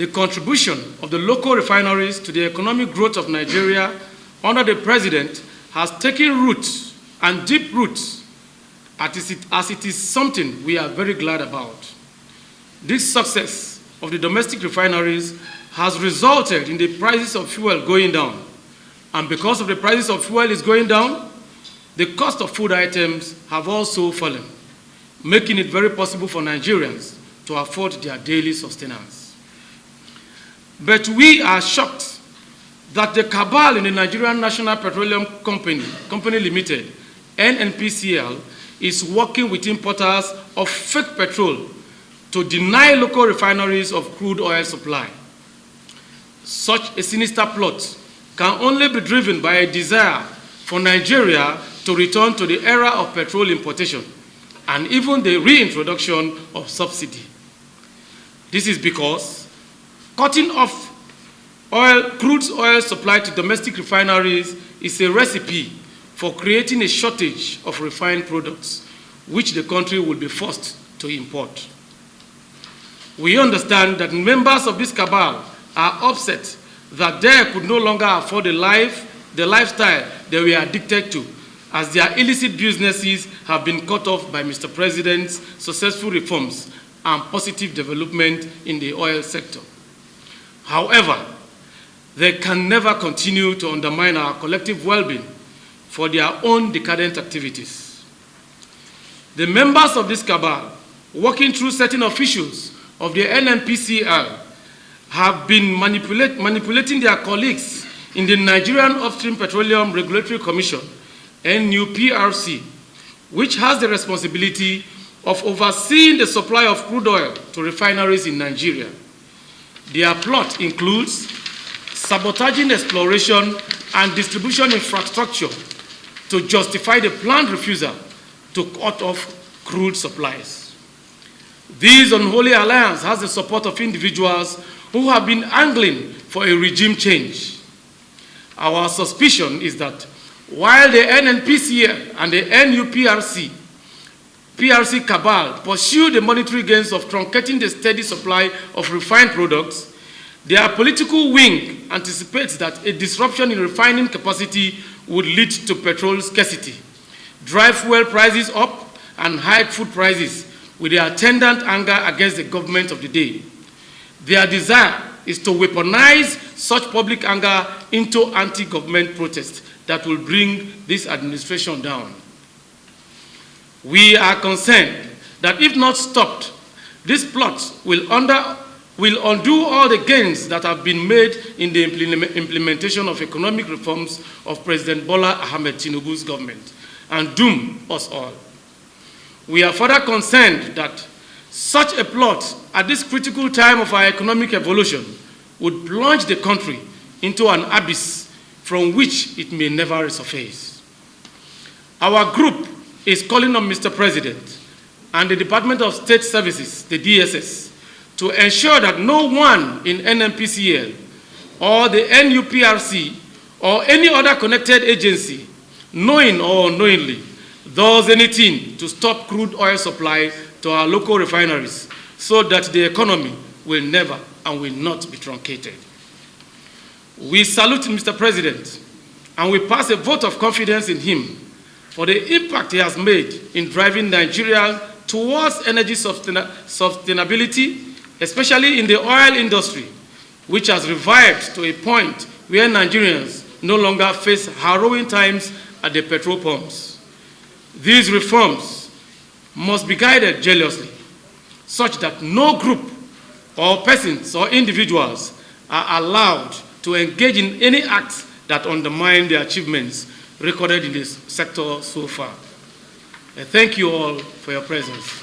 the contribution of the local refineries to the economic growth of Nigeria under the president has taken roots and deep roots, as it is something we are very glad about. This success of the domestic refineries has resulted in the prices of fuel going down. And because of the prices of fuel is going down, the cost of food items have also fallen, making it very possible for Nigerians to afford their daily sustenance. But we are shocked that the cabal in the Nigerian National Petroleum Company Limited, NNPCL, is working with importers of fake petrol to deny local refineries of crude oil supply. Such a sinister plot can only be driven by a desire for Nigeria to return to the era of petrol importation and even the reintroduction of subsidy. This is because cutting off crude oil supply to domestic refineries is a recipe for creating a shortage of refined products, which the country will be forced to import. We understand that members of this cabal are upset that they could no longer afford the lifestyle they were addicted to, as their illicit businesses have been cut off by Mr. President's successful reforms and positive development in the oil sector. However, they can never continue to undermine our collective well-being for their own decadent activities. The members of this cabal, working through certain officials of the NNPCL, have been manipulating their colleagues in the Nigerian Upstream Petroleum Regulatory Commission, NUPRC, which has the responsibility of overseeing the supply of crude oil to refineries in Nigeria. Their plot includes sabotaging exploration and distribution infrastructure to justify the planned refusal to cut off crude supplies. This unholy alliance has the support of individuals who have been angling for a regime change. Our suspicion is that while the NNPCL and the NUPRC cabal pursue the monetary gains of truncating the steady supply of refined products, their political wing anticipates that a disruption in refining capacity would lead to petrol scarcity, drive fuel prices up, and hike food prices with the attendant anger against the government of the day. Their desire is to weaponize such public anger into anti-government protests that will bring this administration down. We are concerned that if not stopped, this plot will undo all the gains that have been made in the implementation of economic reforms of President Bola Ahmed Tinubu's government and doom us all. We are further concerned that such a plot at this critical time of our economic evolution would plunge the country into an abyss from which it may never resurface. Our group is calling on Mr. President and the Department of State Services, the DSS, to ensure that no one in NNPCL or the NUPRC or any other connected agency, knowing or unknowingly, does anything to stop crude oil supply to our local refineries so that the economy will never and will not be truncated. We salute Mr. President and we pass a vote of confidence in him for the impact he has made in driving Nigeria towards energy sustainability, especially in the oil industry, which has revived to a point where Nigerians no longer face harrowing times at the petrol pumps. These reforms must be guided jealously, such that no group or persons or individuals are allowed to engage in any acts that undermine the achievements recorded in this sector so far. I thank you all for your presence.